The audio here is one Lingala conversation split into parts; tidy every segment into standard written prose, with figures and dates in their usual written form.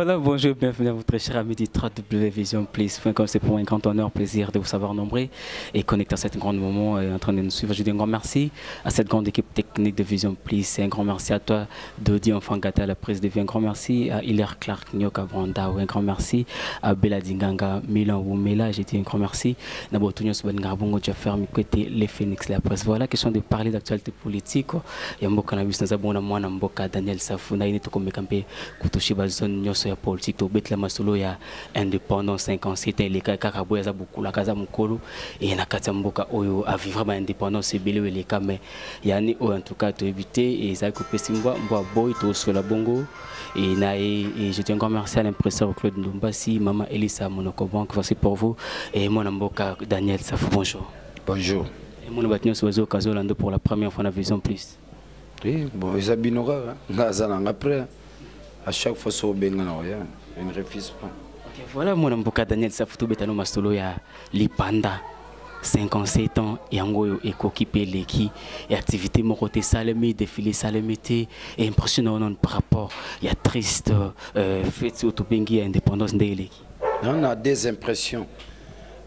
Voilà, bonjour, bienvenue à votre cher ami du 3W Vision Plus. Comme c'est pour moi un grand honneur, plaisir de vous savoir nombreux et connecter à cet grand moment en train de nous suivre. Je dis un grand merci à cette grande équipe technique de Vision Plus. Un grand merci à toi, Dodi Enfant Gata, à la prise de vie. Un grand merci à Hilaire Clark, Nyoka Branda. Un grand merci à Bella Dinganga, Milan Woumela. J'ai dit un grand merci. Nabotunyo Subangarbongo, Jaffer Mikwete, les Phoenix, la presse. Voilà, question de parler d'actualité politique. Il y a un cannabis, nous avons un mboka Daniel Safuna, il est comme Mekampe, Kutoshiba zone nyonso ya politique to betla masolo ya indépendance 57 les kaka boya beaucoup la kaza mukolo et na kati mboka oyo à vivre ba indépendance ebele les cas mais yani en tout cas to éviter et ça couper simba mbo boy to sur la bongo et na et je tiens encore merci à l'impresseur Claude Ndombasi, maman Elisa Monoko Bank, voici pour vous et mon mboka Daniel Safou, bonjour. Bonjour. Et mon batnyo sozo Kazolando pour la première fois na Vision Plus. Oui, bon, ils abinora hein. Après à chaque fois ça benga na oya, je ne refuse pas. OK, voilà mon mboka Daniel Safou betano masolo ya Lipanda 57 ans et yango ekoki peleki et activité mon côté salami défilé salamité et impressionnant par rapport il y a triste fait autobengi indépendance ndeleki. On a des impressions.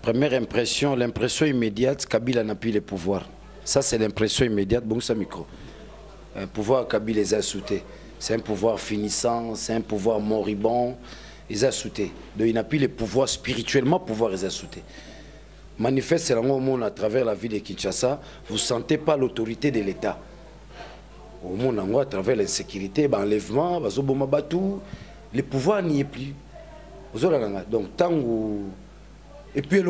Première impression, l'impression immédiate, Kabila n'a plus le pouvoir. Ça c'est l'impression immédiate, bon ça micro. Un pouvoir Kabila les a sauté. C'est un pouvoir finissant, c'est un pouvoir moribond, ils ont sauté. Donc il n'a plus le pouvoir spirituellement, pouvoir les a sauté. Manifeste au monde à travers la ville de Kinshasa, vous ne sentez pas l'autorité de l'État. Au monde à travers l'insécurité, l'enlèvement, le pouvoir n'y est plus. Donc tant que... Et puis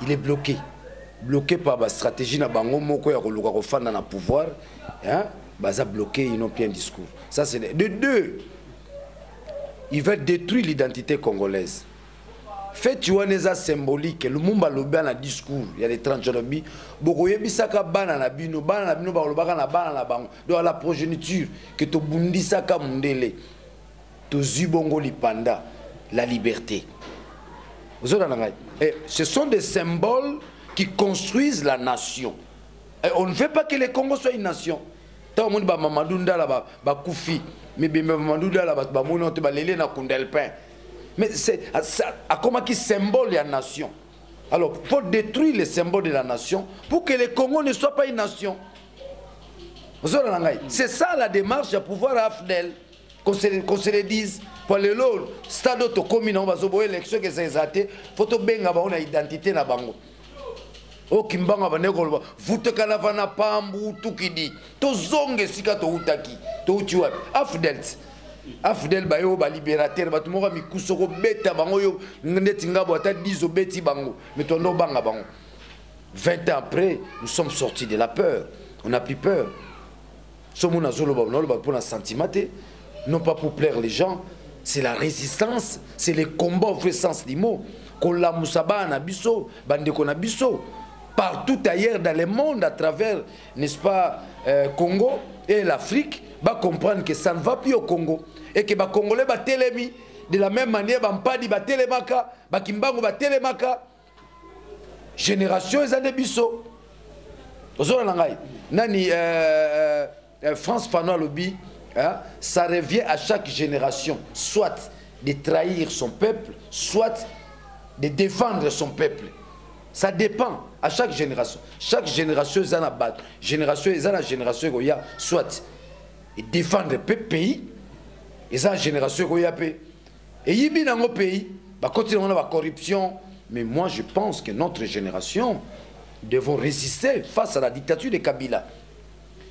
il est bloqué. Bloqué par la stratégie na bango moko ya koluka fanda na pouvoir, hein, baza bloqué, ils n'ont plus un discours. Ça c'est de deux. Ils veulent détruire l'identité congolaise. Fait tu vois les symbolique, le mumba lobia na discours, il y a les 30 jours bi, boko yebisaka bana na bino ba lobaka na bana na bango. Donc la progéniture que to bundisaka mundele. To zubongo lipanda, la liberté. Et ce sont des symboles qui construisent la nation. Et on ne veut pas que le Congo soit une nation. Tant que Mamadou Ndala ba Koufi, mais Mamadou Ndala ba Mounonte ba Lélé na Kundelpin. Mais c'est comment qui symbole la nation. Alors, il faut détruire les symboles de la nation pour que le Congo ne soit pas une nation. C'est ça la démarche à pouvoir à Afdel. Qu'on se le dise. Pour le lot, stade auto commune, on va se voir l'élection que c'est exacté. Faut que benga ba on a identité na bango. O kimbanga ba nekolo vute kana vana pambu tukidi. To zonge sika to utaki. To utiwa. Afdel ba yo ba libérateur ba tumoka mikusoko beta bango yo ndeti ngabo ata 10 beti bango. Mais to no banga bango. 20 ans après, nous sommes sortis de la peur. On n'a plus peur. Somona zolo ba no ba pour un sentiment. Non pas pour plaire les gens, c'est la résistance, c'est le combat au vrai sens du mot. Kola Moussaba Nabiso, Bandeko Nabiso, partout ailleurs dans le monde, à travers, n'est-ce pas, Congo et l'Afrique, va comprendre que ça ne va plus au Congo. Et que les Congolais va télémi, de la même manière, Bampadi va télémaka, Bakimbango va télémaka. Génération et années biso. Nani, France Fanois Lobby. Hein, ça revient à chaque génération, soit de trahir son peuple, soit de défendre son peuple. Ça dépend à chaque génération. Chaque génération est en abattre. Génération est en génération il y a soit de défendre le pays, et en génération il y a paix. Et il y a dans pays, bah continuer la corruption. Mais moi je pense que notre génération devons résister face à la dictature de Kabila.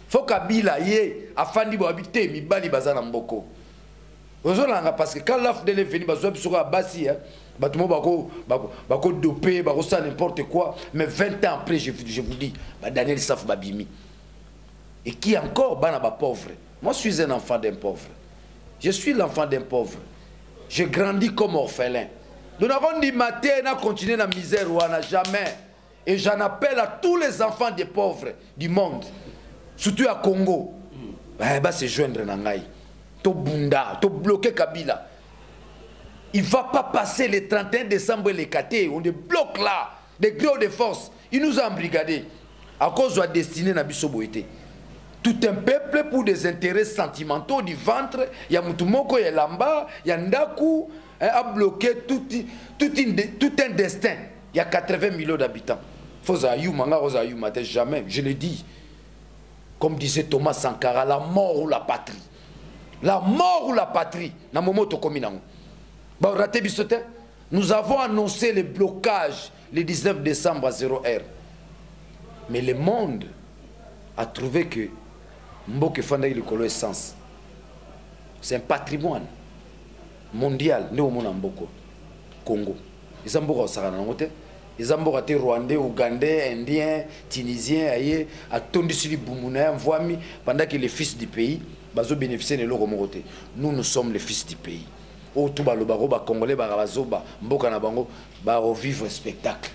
Faut Kabila yé afandi bo habiter mi bali bazana mboko. Ozolanga parce que quand l'AFDEL est venu bazo bisoka basi hein, batumo bako dopé, bako ça n'importe quoi, mais 20 ans après je vous dis, Daniel Saf babimi. Et qui encore bana ba pauvre. Moi je suis un enfant d'un pauvre. Je suis l'enfant d'un pauvre. J'ai grandi comme orphelin. Nous n'avons dit matin à continuer la misère ou à jamais. Et j'en appelle à tous les enfants des pauvres du monde. Surtout à Congo, bah se joindre Nangaï, to bunda, to bloquer Kabila. Il ne va pas passer le 31 décembre les KT, on est bloque là, des gros de force. Il nous a embrigadés à cause de la destinée de Bisso Boïté. tout un peuple pour des intérêts sentimentaux du ventre. Il y a Moutoumoko, il y a Lamba, il y a Ndaku, a bloqué tout un destin. Il y a 80 millions d'habitants. Jamais, je le dis. Comme disait Thomas Sankara, la mort ou la patrie. La mort ou la patrie. Nous avons annoncé le blocage le 19 décembre à 0h. Mais le monde a trouvé que Mboke Fanda Likolo Essence, c'est un patrimoine mondial. Nous sommes Mboko, Congo. Ils sont beaucoup ils ont beaucoup Rwandais, Ougandais, Indiens, Tunisiens, aïe, à Tondisili Boumouna, pendant que les fils du pays bazo bénéficient de leur moté. Nous sommes les fils du pays. Au tout bas le baro ba congolais ba bazoba Mboka na bango ba revivre un spectacle.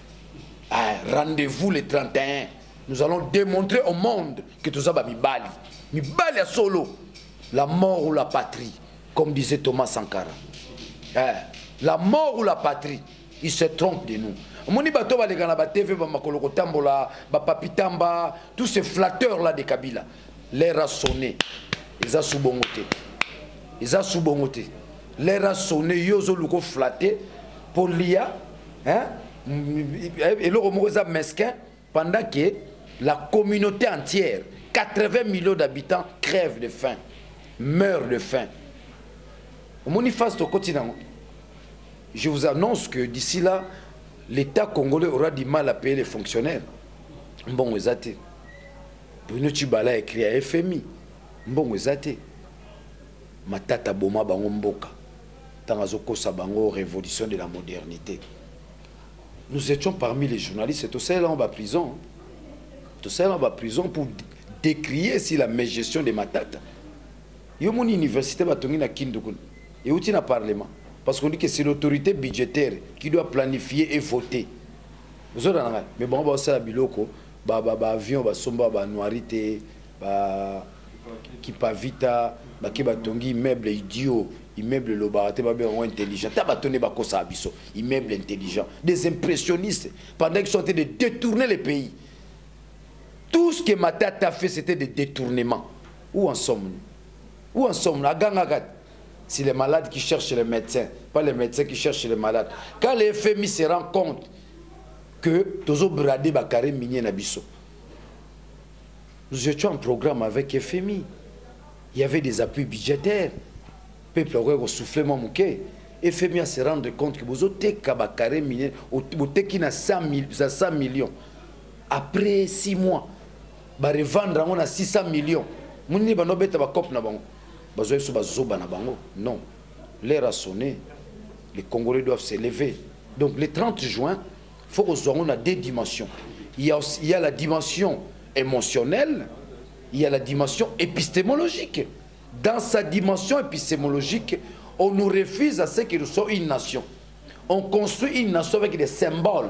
Rendez-vous le 31. Nous allons démontrer au monde que tout ça va Mibali à solo. La mort ou la patrie, comme disait Thomas Sankara. La mort ou la patrie, ils se trompent de nous. Moni bato ba legana ba TV ba makoloko tambola, ba papitamba, tous ces flatteurs là de Kabila, l'air a sonné. Ils a soubongoté. Ils a soubongoté. L'air a sonné, yozo luko flatté pour l'IA, hein? Et le Romoza mesquin pendant que la communauté entière, 80 millions d'habitants, crèvent de faim, meurent de faim. Au Moniface au quotidien, je vous annonce que d'ici là, l'État congolais aura du mal à payer les fonctionnaires. Bon, vous êtes. Bruno Tchibala a écrit à FMI. Bon, vous êtes. Matata Boma Bango Mboka. Tangazo Sabango, révolution de la modernité. Nous étions parmi les journalistes, c'est tout ça là en bas prison. Tout ça là en bas prison pour décrier si la mégestion de Matata. Il y a mon université à Kindoukoun. Et où il y a un parlement. Parce qu'on dit que c'est l'autorité budgétaire qui doit planifier et voter. Mais bon, c'est la biloko, avion, somba, noirité, qui pavita, qui batongi, immeuble idiot, immeuble lobarate, intelligent, tabatonné bakosa abiso, immeuble intelligent, des impressionnistes, pendant qu'ils sont en train de détourner les pays. Tout ce que Matata a fait, c'était des détournements. Où en sommes-nous? Où en sommes-nous? C'est les malades qui cherchent les médecins, pas les médecins qui cherchent les malades. Quand les FMI se rendent compte que Tozo Bradé Bakare Migné Nabiso, nous étions en programme avec FMI. Il y avait des appuis budgétaires. Le peuple aurait soufflé mon mouquet. FMI se rendre compte que vous avez Bakare Migné, vous avez 100 millions. Après 6 mois, vous allez revendre à 600 millions. Vous allez non, l'air a sonné, les Congolais doivent s'élever. Donc le 30 juin, il faut qu'on ait deux dimensions. Il y a la dimension émotionnelle, il y a la dimension épistémologique. Dans sa dimension épistémologique, on nous refuse à ce que nous soyons une nation. On construit une nation avec des symboles.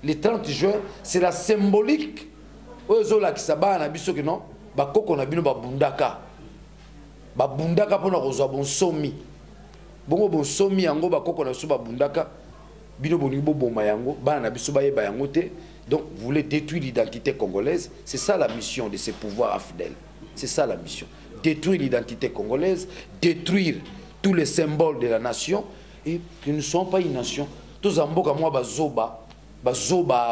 Le 30 juin, c'est la symbolique. Babundaka pona kozwa bonsomi bongo bonsomi yango bakoko na biso babundaka bino boningi boboma yango bana na biso bayeba yango te. Donc vous voulez détruire l'identité congolaise. C'est ça la mission de ces pouvoirs infidèles. C'est ça la mission, détruire l'identité congolaise, détruire tous les symboles de la nation, et que nous ne sommes pas une nation. Tous en mboka moi bazoba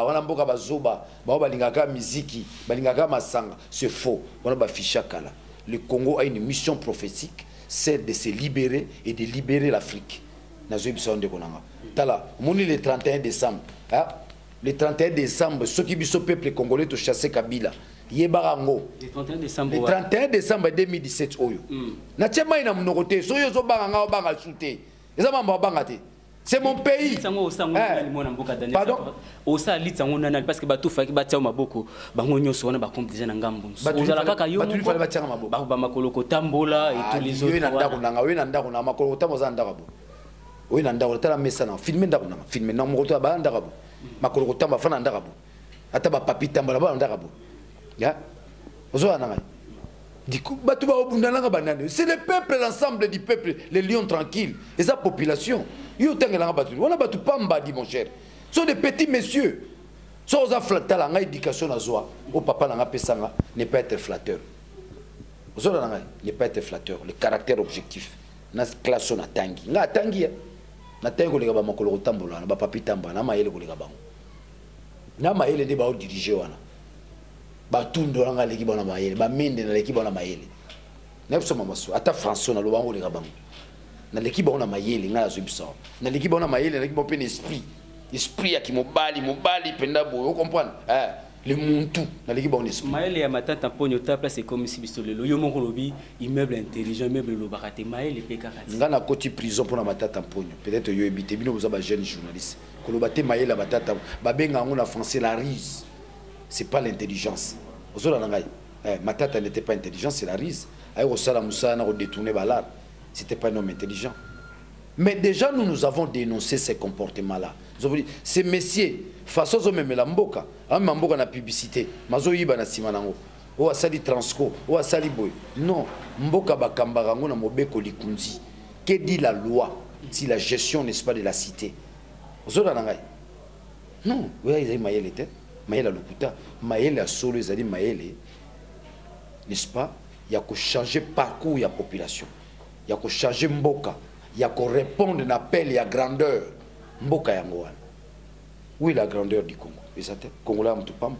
wana mboka bazoba balingaka miziki balingaka masanga, c'est faux. Wana bafisha kala. Le Congo a une mission prophétique, c'est de se libérer et de libérer l'Afrique. Le 31 décembre, le 31 décembre, ceux qui sont peuple congolais ont chassé Kabila. Le 31 décembre 2017. C'est mon pays. Pardon? Parce que batou faki batia maboko bango nyoso wana bakomte déjà na ngambo. Ozala kaka yo moko ba makoloko tambola et tous les autres. Oui na ndako na makoloko tamboza ndako. Oui na ndako tala mesa na filmer ndako na filmer na moto ba ndako. Makoloko tamba fana ndako. Ata ba papi tambola ba ndako. Ya? Ozoa na c'est le peuple, l'ensemble du peuple, les lions tranquilles, et sa population. On a battu Pamba, dit mon cher. Ce sont des petits messieurs. Si on a flatté l'éducation à Zoa, au papa n'a pas n'est pas être flatteur. Ne pas être flatteur, le caractère objectif. Na classe na tangi. Nga tangi ya. Na tangi ko le ba makolo tambola na ba papi tamba na maele ko le ba. Na maele de ba diriger wana. Ba tundo nga leki bona maele, ba mende na leki bona maele. Na biso mamaso ata François na lobango le ba. Na leki bona maele nga zo biso. Na leki bona maele na leki bo pen esprit. Esprit ya ki mobali penda bo, vous comprenez? Le muntu na leki bona esprit. Maele ya matata ponyo ta place comme si biso lelo yo moko lobi immeuble intelligent, immeuble lo bakate maele pe kakati. Nga na koti prison pour na matata ponyo. Peut-être yo ebité bino vous ba jeune journaliste. Ko lo baté maele matata ba benga ngona français la ruse. C'est pas l'intelligence. Matata n'était pas intelligent, c'est la ruse. C'était pas un homme intelligent. Mais déjà, nous avons dénoncé ces comportements-là. Nous avons dit, ces messieurs, façon de même la mboka, mboka na publicité, mazo yiba na simanango, ou asali transco, ou asali boy. Non, mboka bakambarango na mobeko likunzi. Que dit la loi si la gestion n'est-ce pas de la cité? Non, oui, ils ont maillé les têtes. Maëlle lokuta, Maëlle a solo les alliés Maëlle, n'est-ce pas? Il y a qu'à changer parcours de la population. Il y a qu'à changer Mboka. Il y a qu'à répondre à l'appel et à grandeur. Mboka Yangoan. Où est la grandeur du Congo? Et ça, Congolais en tout pas.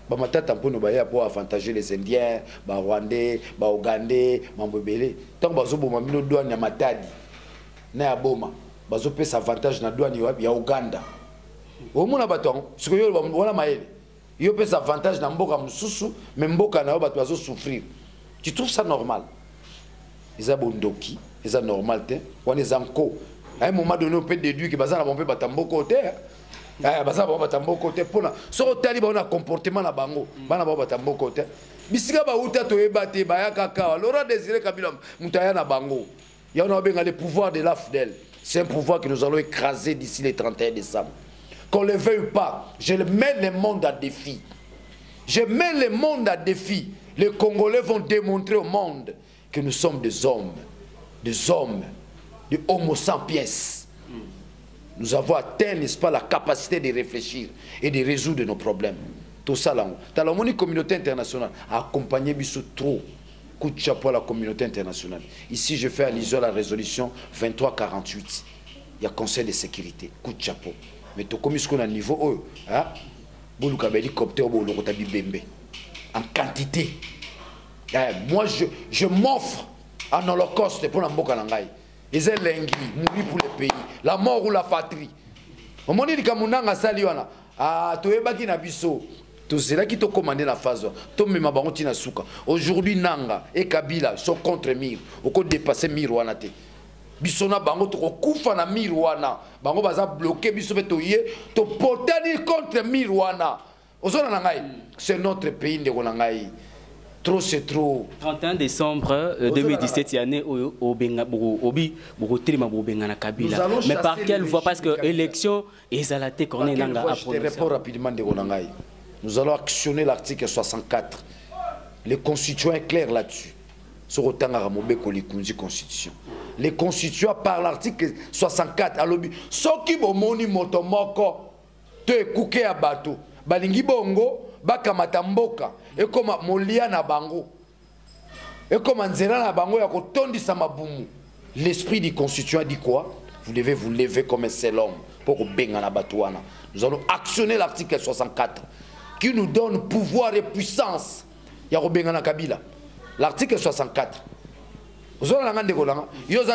Bah ma tête un peu nous bailler pour avantager les Indiens, bah Rwandais, bah Ougandais, Mambobélé. Tant que bazo boma mino douane ya matadi, na ya boma, bazo pèse avantage na douane ya Ouganda. Au moins baton, ce que yo wana maele. Yo pèse avantage na mboka mususu, mais mboka na yo bato bazo souffrir. Tu trouves ça normal? Ils ont bondoki, ils ont normal te. On est encore. À un moment donné, on peut déduire que bazana bombe batambo côté. Bazana bombe batambo côté pour na. Sur tali ba on a comportement na bango. Bana bombe batambo côté. Bisika ba uta to ebate ba ya kaka. Laurent Désiré Kabila mutaya na bango. Il y a le pouvoir de l'AFDEL. C'est un pouvoir que nous allons écraser d'ici le 31 décembre. Qu'on le veuille ou pas, je mets le monde à défi. Je mets le monde à défi. Les Congolais vont démontrer au monde que nous sommes des hommes, de homo sapiens. Nous avons atteint, n'est-ce pas, la capacité de réfléchir et de résoudre nos problèmes. Tout ça là. Dans la communauté internationale a accompagné Bissou trop. Coup de chapeau à la communauté internationale. Ici, je fais allusion à la résolution 2348. Il y a Conseil de sécurité. Coup de chapeau. Mais tout comme ce qu'on a à niveau, hein, hélicoptère en quantité. Moi, je m'offre en holocauste pour la mboka nangai. Ils ont l'engui, mourir pour le pays, la mort ou la patrie. Au moment où Kamunanga Saliwana, Toebaki Nabiso, tout cela qui t'a commandé la phase, Tomé Mabarontina Souka. Aujourd'hui, Nanga et Kabila sont contre Mir, au côté dépasser Mirwanate. Bisona bango to kufa na Mirwana, bango baza bloqué biso betoye, to potani contre Mirwana. Ozona nangai, c'est notre pays de Gonangai. Trop c'est trop. 31 décembre 2017, il y a né au Benga Obi, na Kabila. Mais par quelle voie? Parce que l'élection est à la tête qu'on est là. Je te réponds rapidement de Gonangai. Nous allons actionner l'article 64. Les constituants est clair là-dessus. Sur autant à Ramobeko les constitutions. Les constituants par l'article 64 à l'objet. Ce qui bomoni motomoko te kuke à bateau. Balingi bongo bakamata mboka et comme molia na bango. Et comme nzela na bango ya kotondisa mabumu. L'esprit du constituant dit quoi? Vous devez vous lever comme un seul homme pour benga na batouana. Nous allons actionner l'article 64 qui nous donne pouvoir et puissance. Ya benga na Kabila. L'article 64. Vous avez un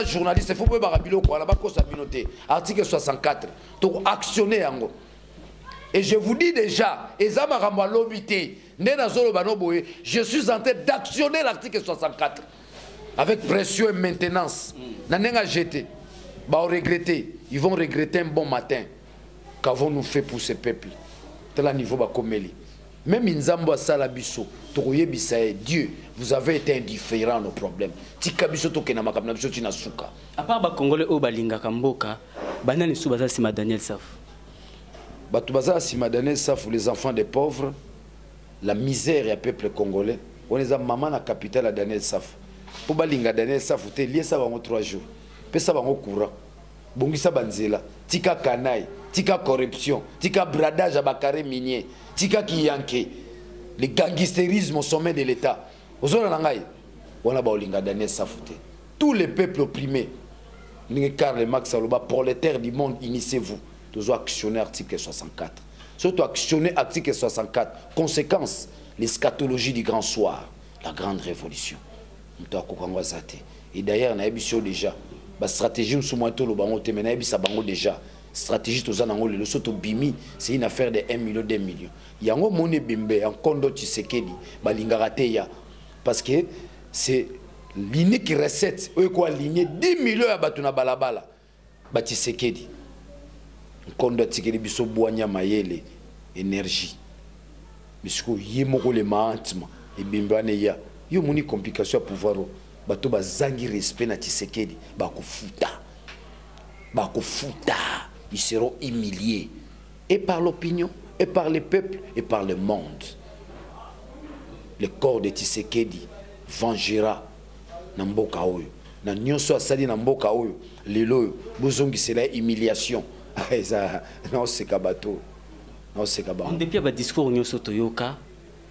journaliste, il faut pas article 64. Donc actionner. Et je vous dis déjà, je suis en train d'actionner l'article 64. Avec pression et maintenance. Ils vont regretter un bon matin. Qu'avons-nous fait pour ce peuple? Tel un niveau bakomeli. Même Nzambo Salabiso, Dieu, vous avez été indifférent à nos problèmes. À part les Congolais au Balinga Kamboka, Banane Soubaza Sima Daniel Saf. Batoubaza Sima Daniel Saf, les enfants des pauvres, la misère et le peuple congolais. On les a maman la capitale à Daniel Saf. Pour Balinga Daniel Saf, vous lié ça pendant 3 jours. Puis ça va au courant. Bongisa Banzela, Tika Kanaï, Tika corruption, Tika bradage à Bakare minier. Tika Kiyanke, le gangstérisme au sommet de l'État. on a Baolinga Daniel Safouté. Tous les peuples opprimés, Karl Marx Aloba, prolétaires du monde, initiez-vous. Toujours actionner article 64. Surtout actionner article 64. Conséquence, l'eschatologie du grand soir, la grande révolution. Et d'ailleurs, on a déjà la stratégie, nous sommes déjà. Stratégie, c'est une affaire de 1 million, 2 millions. Il y a un monnaie bimbe, un condo Tshisekedi, balingarateya. Parce que c'est l'unique recette, ligne 10 millions à Batuna Balabala. Tshisekedi. Un condo Tshisekedi, biso boanya mayele, énergie. Bisko yemoko le maantima, et bimbané ya. Yo moni complication à pouvoir. Bato bazangi respect na Tshisekedi, bakufuta. Ils seront humiliés et par l'opinion, et par les peuples, et par le monde. Le corps de Tshisekedi vengera na mboka oyo. Na nyonso asali na mboka oyo, lelo bozongi sera humiliation. Non c'est kabato. Non c'est kabato. Depuis ba discours nyonso toyoka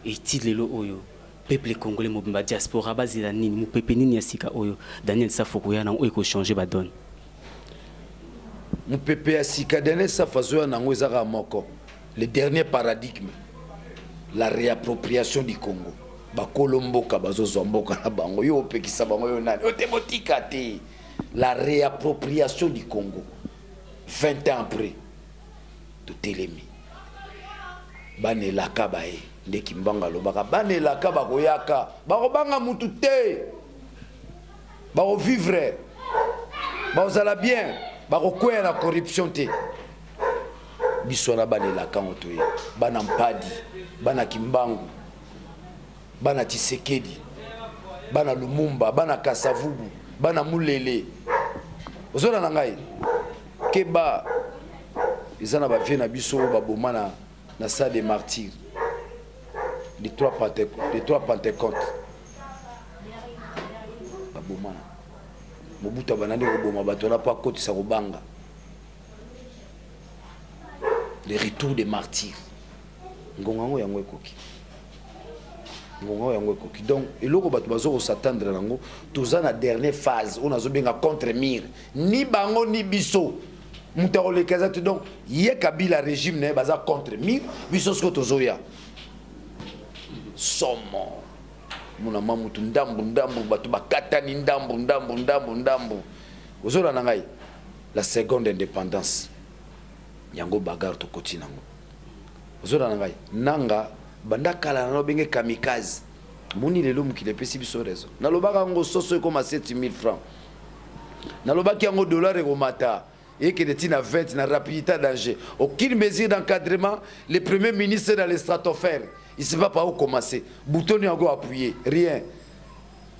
et ti lelo oyo. Peuple congolais mobimba diaspora bazila nini mu peuple nini yasika oyo. Daniel Safoko yana oyo ko changer ba donne. Mon peuple a sikadene sa façon na moko. Le dernier paradigme, la réappropriation du Congo. Ba Kolomboka bazo zomboka na bango yo pekisa bango yo nani. Otemotika te. La réappropriation du Congo. 20 ans après, de Télémi. Bane laka bae. Ndeki mbanga lobaka. Bane laka bakoyaka. Bakobanga mutu te. Bako vivre. Bazala bien. Bakokwe la corruption te. Bisona bane la kangotoye. Bana mpadi, bana kimbangu, bana Tshisekedi, bana Lumumba, bana Kasavubu, bana Mulele. Ozona nangai keba izana ba vie na biso ba bomana na salle des martyrs. Les trois Pentecôtes. Ba bomana. Mobuta banande roboma batona pas côté sa robanga. Le retour des martyrs. Ngongango yango ekoki. Ngongango yango ekoki. Donc eloko bato bazo s'attendre nango toza na dernière phase on azo benga contre mur. Ni bango ni biso. Mutaro le kazatu donc ye Kabila régime ne baza contre mur biso sko tozoya. Somo. Muna mamutu ndambu batu bakatani ndambu ozola nangai la seconde indépendance yango bagarre to koti nango ozola nangai nanga banda kala na benge kamikaze moni lelo mukile pesi biso raison na lobaka ngo soso comme 7000 francs na lobaki yango dollar e komata et que de na 20 na rapidité danger aucune mesure d'encadrement le premier ministre dans les stratosphères. Il ne sait pas par où commencer. Bouton yango appuyé, rien.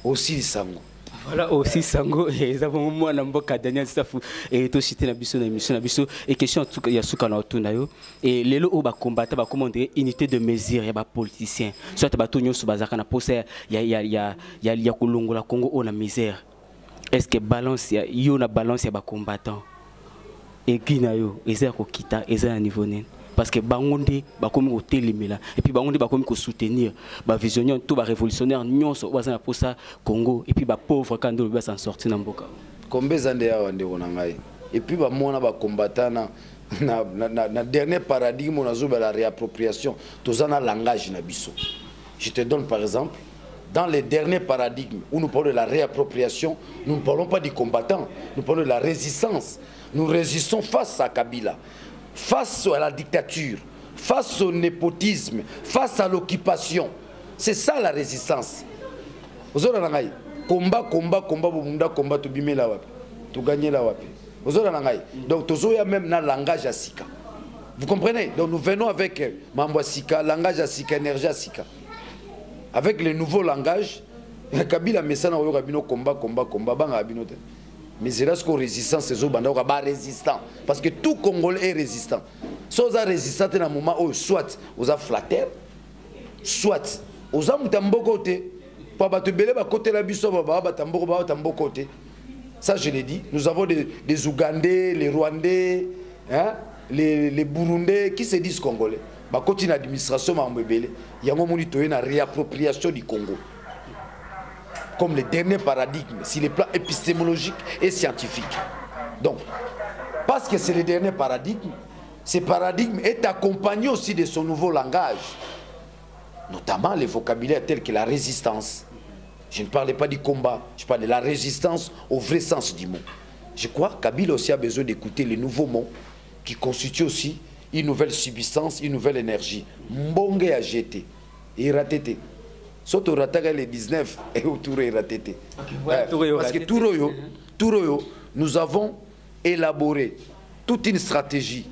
Aussi sango. Voilà aussi sango et nous avons moi na mboka Daniel Safou et to cité na biso na émission na biso et question tout ya suka na otuna yo et lelo o ba combattre ba commander unité de mesure ya ba politiciens. Soit ba to nyonso bazaka na poser ya kolongola Congo o na misère. Est-ce que balance ya yo na balance ya ba combattant et gina yo eza ko kita eza na niveau nene? Parce que bangonde bakomi ko telemela et puis bangonde bakomi ko soutenir ba visionnaire tout ba révolutionnaire nyonso baza pour ça Congo et puis ba pauvre quand on va s'en sortir na mboka combien zande ya wande wonangai et puis ba mona ba combattant na dernier paradigme on a zo la réappropriation tozana langage na biso. Je te donne par exemple dans les derniers paradigmes où nous parlons de la réappropriation, nous ne parlons pas du combattant, nous parlons de la résistance. Nous résistons face à Kabila. Face à la dictature, face au népotisme, face à l'occupation. C'est ça la résistance. Combat, tu bimé la wapi. Tu gagnes la wapi. Donc, tu as même un langage à Sika. Vous comprenez? Donc, nous venons avec Mambo Sika, langage à Sika, énergie à Sika. Avec le nouveau langage, Kabila Messana, combat, banga abinote. Mais c'est là ce qu'on résistant, c'est résistant. Parce que tout Congolais est résistant. Si vous êtes résistant, à un moment où soit vous êtes flatteur, soit vous êtes côté. Ça, je l'ai dit. Nous avons des Ougandais, les Rwandais, hein, les Burundais qui se disent Congolais. Bah, côté l'administration, il y a une réappropriation du Congo. comme le dernier paradigme sur les plans épistémologiques et scientifiques. Donc, parce que c'est le dernier paradigme, ce paradigme est accompagné aussi de son nouveau langage, notamment les vocabulaires tels que la résistance. Je ne parlais pas du combat, je parle de la résistance au vrai sens du mot. Je crois que Kabila aussi a besoin d'écouter les nouveaux mots qui constituent aussi une nouvelle substance, une nouvelle énergie. Mbonge a jeté, iratete. Surtout rataka les 19 et autour iratete. Parce que Touroyo, nous avons élaboré toute une stratégie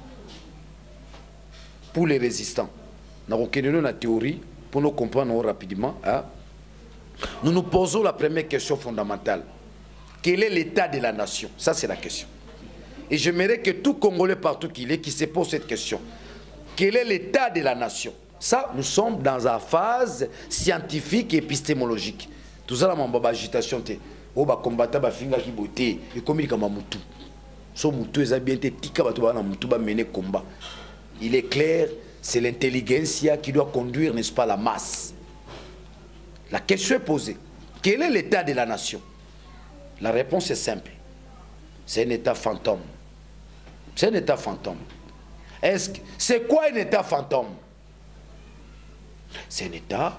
pour les résistants. Nous avons la théorie pour nous comprendre rapidement. Hein? Nous nous posons la première question fondamentale. Quel est l'état de la nation? Ça, c'est la question. Et j'aimerais que tout Congolais partout qu'il est, qui se pose cette question. Quel est l'état de la nation? Ça, nous sommes dans la phase scientifique et épistémologique. Tout ça, la agitation, on va combattre la finga qui beauté et comme il comme mutu. So mutu est bien été tika batouba mutu ba mener combat. Il est clair, c'est l'intelligentsia qui doit conduire, n'est-ce pas, la masse. La question est posée. Quel est l'état de la nation? La réponse est simple. C'est un état fantôme. C'est un état fantôme. C'est quoi un état fantôme? C'est un état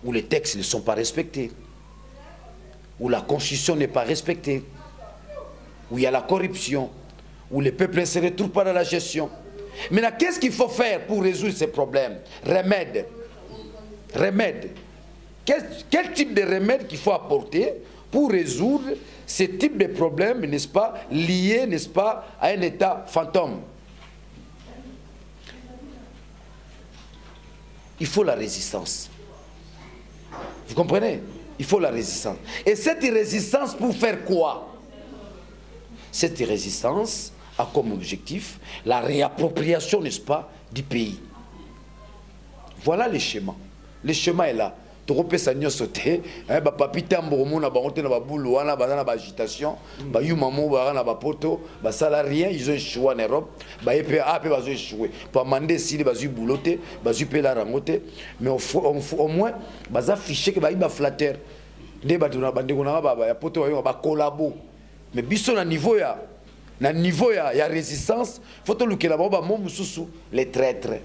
où les textes ne sont pas respectés, où la constitution n'est pas respectée, où il y a la corruption, où les peuples ne se retrouvent pas dans la gestion. Maintenant, qu'est-ce qu'il faut faire pour résoudre ces problèmes? Remède. Remède. Quel type de remède qu'il faut apporter pour résoudre ce type de problème, n'est-ce pas, lié, n'est-ce pas, à un état fantôme? Il faut la résistance. Vous comprenez? Il faut la résistance. Et cette résistance pour faire quoi? Cette résistance a comme objectif la réappropriation, n'est-ce pas, du pays. Voilà le schéma. Le schéma est là. Papi tambo na bangote na babulu wana bazana ba agitation ba yumamo ba na ba poto ba salariés ils ont échoué en Europe ba EPA pe bazo échoué pour demander si bazu bouloté bazu pe la rangote mais au moins baza afficher que ba iba flatteur de ba tuna bande kona ba ya poto ba collabo mais biso na niveau ya résistance faut to lukela ba mo mususu les traîtres.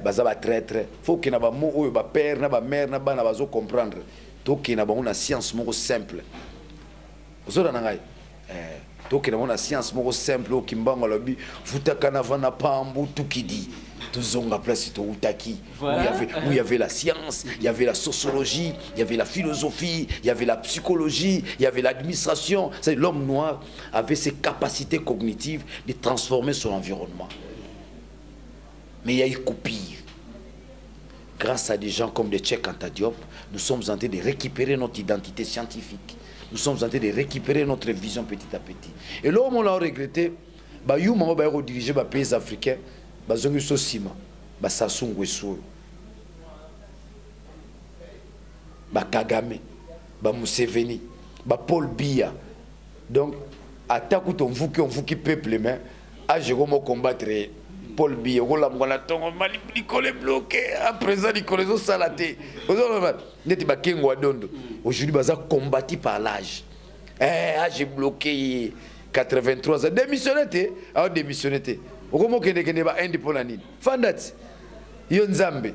Baza ba traître faut que na ba mo oyo ba père na ba mère na ba na bazo comprendre to que na ba una science moko simple ozola na ngai to que na una science moko simple o kimbango lobi futaka na vana pambu tukidi tuzonga place to utaki où il y avait la science, il y avait la sociologie, il y avait la philosophie, il y avait la psychologie, il y avait l'administration. L'homme noir avait ses capacités cognitives de transformer son environnement. Mais il y a eu copie. Grâce à des gens comme des Tchèques Anta Diop, nous sommes en train de récupérer notre identité scientifique. Nous sommes en train de récupérer notre vision petit à petit. Et là où on a regretté, you m'a dirigé les pays africains, bazongi sosima, Sassou Nguesso, Kagame, Museveni, Paul Biya. Donc, attaque où on vous qui peuple, mais à Jérôme combattre. Paul Biya, on a Mali Nicolas bloqué, à présent Nicolas Salaté. Aujourd'hui, baza combattu par l'âge. J'ai bloqué 83 ans. Démissionné, démissionné. Comment que ne pas indépendant? Fandat, Yonzambe,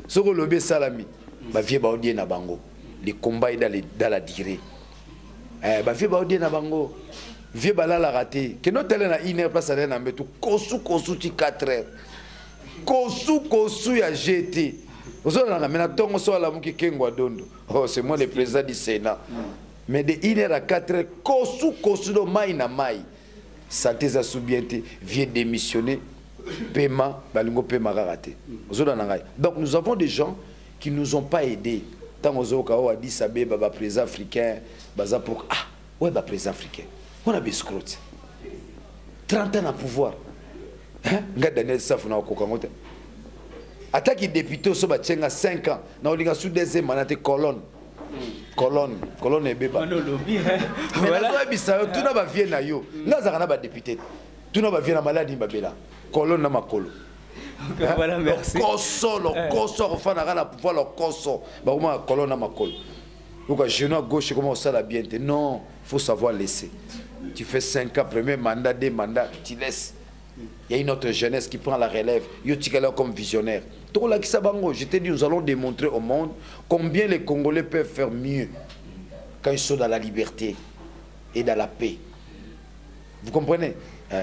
Soko Lobé Salami, vieux baudie na bango. Les combats dans la durée. Vieux baudie na bango. Vieux balala raté. Que notre télé na une heure place à l'un tout. Kosu ti 4 heures. Kosu ya jeté. Vous savez maintenant tongo so la muki kengwa dondo. Oh c'est moi le président du Sénat. Mais de 1 heure à 4 heures kosu do mai na mai. Santé za soubienté vient démissionner. Paiement balingo paiement raté. Donc nous avons des gens qui nous ont pas aidés. Tant aux a dit Sabé baba président africain, baza pour ouais ba président africain. On a biscrotte. 30 ans à pouvoir. Hein? Daniel Safou na kokangote. Attaque député so ba tchenga 5 ans. Na olinga sous deuxième manate colonne. Colonne et beba. Mais la bisa tout na ba vie na yo. Nazaka na ba député. Tout na ba vie na maladie babela. Colonne na makolo. Voilà, merci. Le koso, refana na pouvoir le koso. Ba uma colonne na makolo. Donc, genou à gauche, comment ça la bien? Non, il faut savoir laisser. Tu fais 5 ans, premier mandat, 2 mandats, tu laisses. Il y a une autre jeunesse qui prend la relève. Yo Tikala comme visionnaire. Je t'ai dit, nous allons démontrer au monde combien les Congolais peuvent faire mieux quand ils sont dans la liberté et dans la paix. Vous comprenez?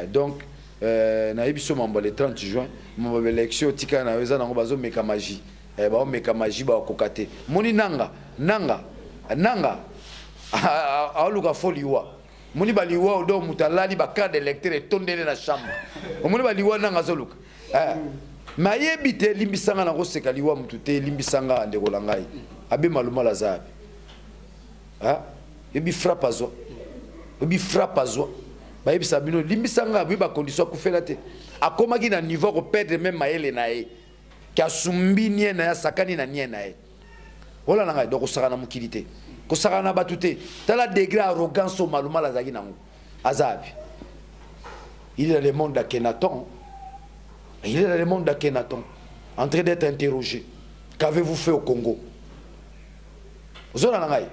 Donc, le 30 juin, mon élection, Tika na weza nango bazo meka magie. Ba meka magie ba kokate. Moni nanga, aluka foliwa. Moni baliwa odo mutalali ba carte d'électeur et tondele na chambre. Moni baliwa nanga zoluka. Mayebite limbisanga na koseka liwa mutute limbisanga ndeko langai. Abe maluma la zabi. Ebi frappe azo. Ebi frappe azo. Bayebi sabino limbisanga bi ba condition ku fela te. Akoma ki na niveau ko perdre même mayele na ye. Ka sumbi nie na ya sakani na nie na ye. Wala na ngai doko saka na mukilité. Ko saka na batute. Tala degré arrogance au maluma la zaki nango. Azabi. Il est dans le monde d'Akhenaton. Il est dans le monde d'Akhenaton, en train d'être interrogé. Qu'avez-vous fait au Congo? Vous avez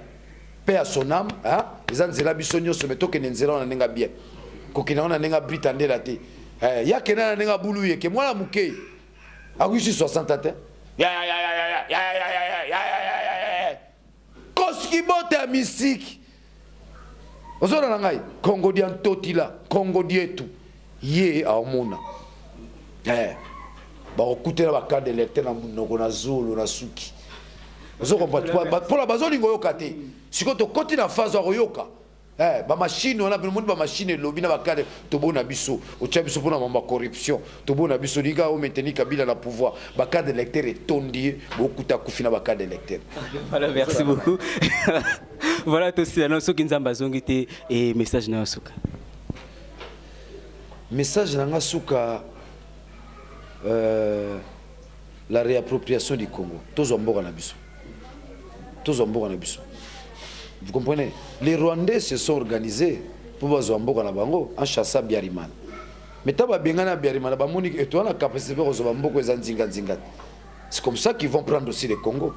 paix à son âme, les Anzela Bissonio se mettent au Kenenzela, on a bien. Kokina on a Britannique la té. Ya Kena n'a bouloué, que moi la mouké. Ah oui, je suis 60 ans. Koskibote mystique. Vous avez Congo dian totila, Congo dietu. Yé à Omona. Écoutez la carte d'électeur na zolo na suki. Vous comprenez pour la bazoli ngoyo kate. Si quand on continue en phase oyoka. Ba machine on a besoin de machine lobby na bakade to bona biso. O tcha biso pona mamba corruption. To bona biso liga o maintenir Kabila na pouvoir. Ba carte d'électeur est tondi bokuta kufina ba carte d'électeur. Voilà, merci beaucoup. Voilà tout ça non soki nzamba zongité et message na suka. Message na suka la réappropriation du Congo. Tous en Bourg en Abisso. Tous en Bourg en Abisso. Vous comprenez? Les Rwandais se sont organisés pour voir en Bourg en Abango en chassant Biariman. Mais t'as bien gagné Biariman, Monique et toi la capacité de voir en Bourg et Zanzingat. C'est comme ça qu'ils vont prendre aussi le Congo.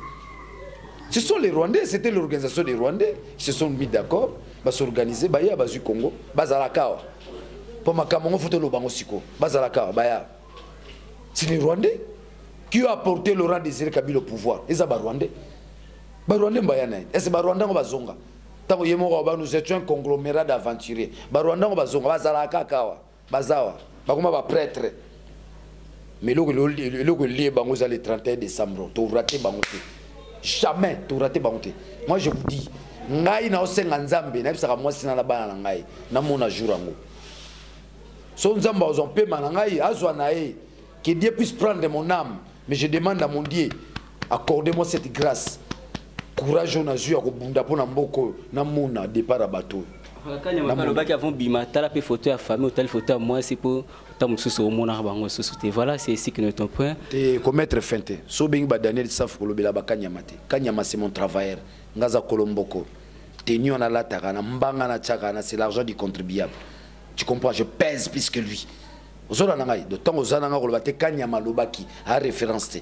Ce sont les Rwandais, c'était l'organisation des Rwandais qui se sont mis d'accord, va s'organiser, baya bazu Congo, bazalakawa. Pour ma caméra, faut le bango siko, bazalakawa, baya. C'est les Rwandais qui ont apporté Laurent Désiré Kabila au pouvoir. Et ça, les Rwandais. Les Rwandais, et c'est les Rwandais qui ont tant que nous étions un conglomérat d'aventuriers. Les Rwandais qui ont bazalaka kawa, bazawa, bakuma prêtre. Mais le 31 décembre, tu as raté bangote. Jamais tu as raté bangote. Moi je vous dis, ngai na osenga nzambe, na bisaka mwasi na bana na ngai, na mona jour ango. So nzamba ozompe manangai azwa na e. Que Dieu puisse prendre mon âme. Mais je demande à mon Dieu, accordez-moi cette grâce. Courage on a eu à Kobunda pour Namboko, Namuna, départ à bateau. Quand il y a un bima, tu as photo à famille, ou telle photo à moi, c'est pour voilà, c'est ici que nous sommes point. Et commettre feinte. So bing ba Daniel Saf kolobela ba Kanyamate. Kanyama c'est mon travailleur. Ngaza Kolomboko. Tenu on a la tarana, mbanga na tchakana, c'est l'argent du contribuable. Tu comprends, je pèse plus que lui. De temps aux années, on va te Kanyama Lobaki à référence.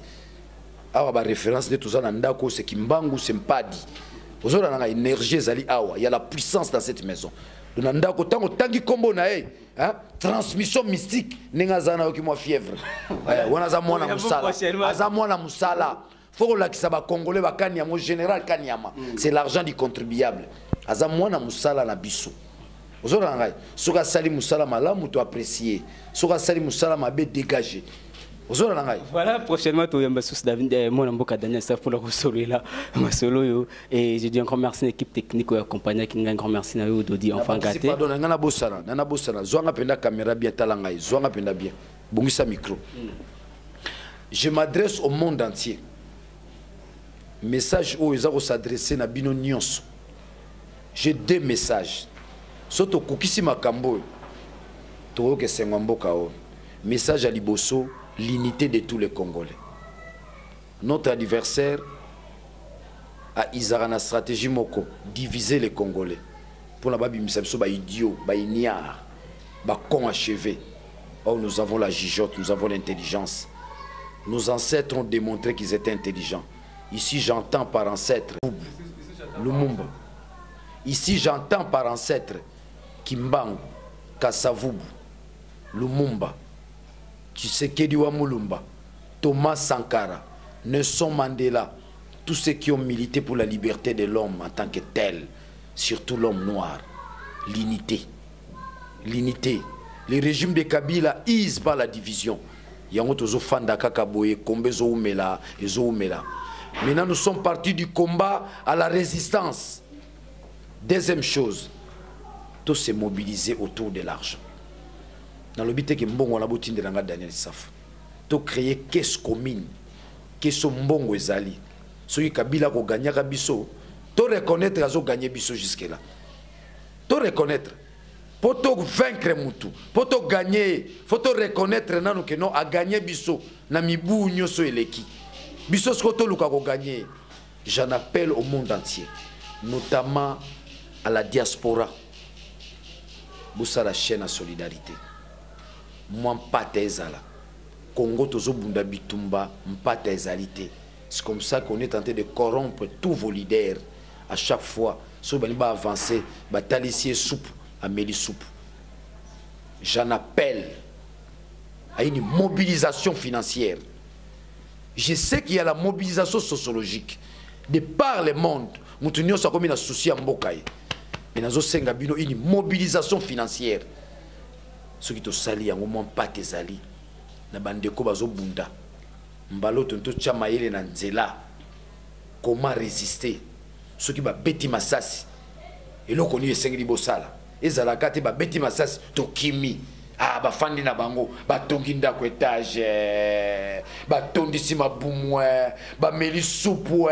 Awa ba référence de tout ça ndako c'est Kimbangu c'est Mpadi. Aujourd'hui on a énergie zali awa, il y a la puissance dans cette maison. Ndako tango tangi kombo na transmission mystique nenga zana ki moi fièvre. Wana za mwana musala. Aza mwana musala. Faut la ki saba congolais ba Kanyama général Kanyama. C'est l'argent du contribuable. Aza mwana musala na biso. Aujourd'hui on a soka sali musala malamu to apprécier. Soka sali musala mabe dégager. Voilà, prochainement, tu vas David, mon amboka Daniel Saf pour le solo là, ma solo et je dis encore merci à l'équipe technique qui accompagne, qui nous encore merci à eux Dodi enfin gâté. Pardon, nana bossana, zoanga penda caméra bien talangai, zoanga penda bien, bongisa micro. Je m'adresse au monde entier. Message où ils ont s'adresser na bino nyonso. J'ai 2 messages. Soto kukisi makambo. To ke sengomboka o. Message à Liboso. L'unité de tous les Congolais. Notre adversaire a Isarana stratégie moko, diviser les Congolais. Pour la babi misabso ba idiot, ba ignare, ba con achevé. Or nous avons la gigote, nous avons l'intelligence. Nos ancêtres ont démontré qu'ils étaient intelligents. Ici j'entends par ancêtre. Lumumba. Ici, j'entends par ancêtre Kimbangu, Kasavubu, Lumumba, Tshisekedi wa Mulumba, Thomas Sankara, Nelson Mandela, tous ceux qui ont milité pour la liberté de l'homme en tant que tel, surtout l'homme noir. L'unité. L'unité. Le régime de Kabila ise par la division. Yango tozo fanda kakaboye, kombe zo umela, ezo umela. Maintenant, nous sommes partis du combat à la résistance. Deuxième chose, tout se mobiliser autour de l'argent. Dans le but que mbongo on a boutin de l'anga Daniel Saf. Tout créer caisse commune, caisse mbongo ezali. Ceux qui Kabila ko gagner kabiso, tout reconnaître azo gagner biso jusque là. Tout reconnaître. Pour tout vaincre mutu, pour tout gagner, faut tout reconnaître nanu que non a gagner biso na mibu nyoso eleki. Biso skoto luka ko gagner. J'en appelle au monde entier, notamment à la diaspora. Boussa la chaîne à solidarité. Moi mpate ezala. Congo tozo bunda bitumba mpate ezalité. C'est comme ça qu'on est tenté de corrompre tous vos leaders. À chaque fois, si on va avancer, talissier soupe, amélie soupe. J'en appelle à une mobilisation financière. Je sais qu'il y a la mobilisation sociologique. De par le monde, nous tenons ça comme un souci en Bokaï. Mais nous avons une mobilisation financière. Ce qui te sali, en moment pas tes alliés. Na bandeko bazo bunda. Mbalo tonto chamaele na nzela. Comment résister? Ce qui va beti masasi. Et là qu'on y est sengli bosala. Et zalakate ba beti masasi to kimi. Ah ba fandi na bango ba tonginda ko étage. Ba tondisi mabumwe, ba meli soupe,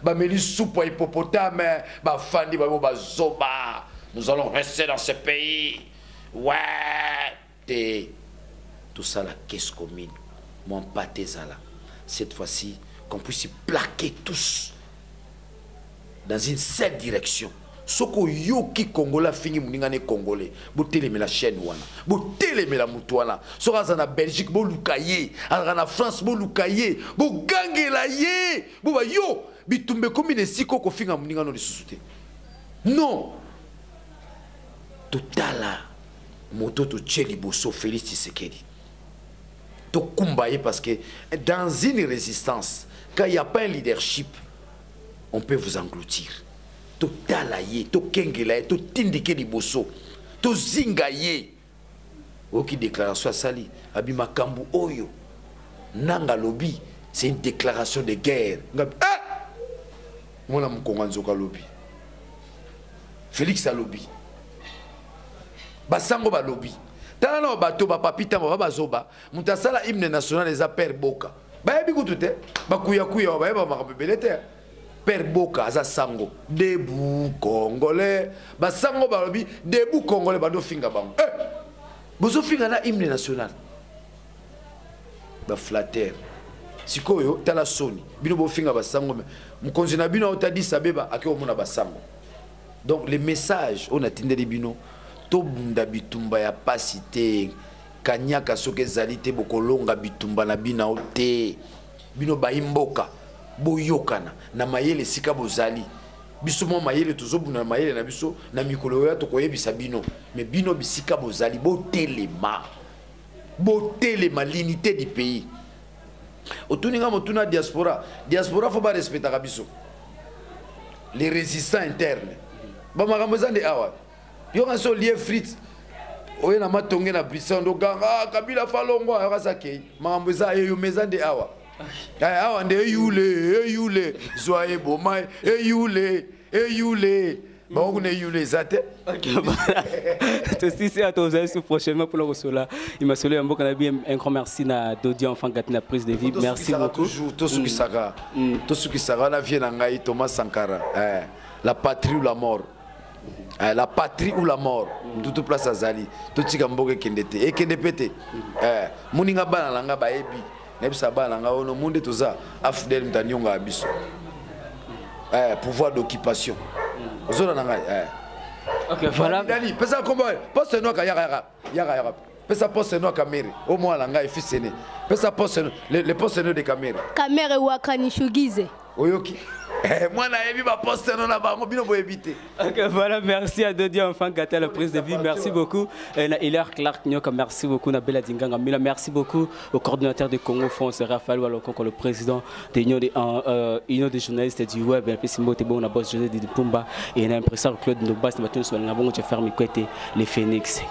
ba meli soupe hippopotame, ba fandi ba zoba. Nous allons rester dans ce pays. Ouais. Tout ça la caisse commune. Mon pâté zala. Cette fois-ci, qu'on puisse plaquer tous dans une seule direction. Soko yoki Congolais fini muningane Congolais. Botele me la chaîne wana. Botele me la mutuana. Soko na Belgique bo lukaye, na France bo lukaye, bo gangela ye. Bo ba yo bitumbe commune siko ko finga muningano de susute. Non. Totala moto to tcheli boso Félix Tshisekedi. To kumbaye parce que dans une résistance, quand il n'y a pas un leadership, on peut vous engloutir. To talaye, to kengelaye, to tindike liboso, to zingaye. Oki déclaration sali, abima kambu oyo. Nanga lobi, c'est une déclaration de guerre. Ah! Mona mkonga nzoka lobi. Félix alobi. Basango ba lobi. Tala bato ba papita ba zoba, mutasala hymne national les Père Boka. Ba yebi kutute, ba kuya ba yeba makabelete. Père Boka aza sango, debout congolais, ba sango ba lobi, debout congolais ba do finga bango. Bozo finga na hymne national. Ba flatter. Sikoyo tala soni, bino bo finga ba sango, mukonzi na bino otadi sabeba ake omona ba sango. Donc les messages on atinde les bino to bunda bitumba ya pasité kanyaka soke zalité bokolonga bitumba na bina ote bino baimboka boyokana na mayele sika bozali biso mo mayele tozobuna na mayele na biso na mikolo ya to koyebisa bino mais bino bisika bozali botelema l'unité du pays otuninga motuna diaspora faut ba respecter biso les résistants internes ba makambo zande awa yo ngaso lié frites oye na matonge na prison do ganga Kabila falongwa yakasake makambo za yo mezande awa awa nde yule zoye bomai yule ba on ne yule zate to si c'est à toi prochainement pour le recevoir il m'a salué un bon bien un grand merci na Dodi enfant gâté na prise de vie merci beaucoup tout ce qui sera na vie na ngai Thomas Sankara la patrie ou la mort. La patrie ou la mort, toute place à Zali, tout ce qui est mboge kendete, et kendepete. Muninga bana langa baebi, nebisa bana langa ono monde toza, afdel mtanyonga abiso. Pouvoir d'occupation. Zona nanga. Ok, voilà. Dali, pesa combat, poste no ka yara. Pesa poste no kamere, au moins langa et fils aîné. Pesa poste le poste no de kamere. Kamere wa kanishugize. Oyoki. Moi, je vais poster non là-bas, je vais éviter. Voilà, merci à Dodi Enfant Gâté, la prise de vie. Merci beaucoup. Hilaire Clark Nyoka, merci beaucoup. Nabela Dinganga Mila, merci beaucoup au coordinateur de Congo France, Raphaël Walokoko, le président de l'Union des journalistes du web, et puis Simbo Tebo, on a boss José Didi Pumba, et l'impresseur Claude Nobas, on va tous sur le Nabon, tu as fermé les Phoenix.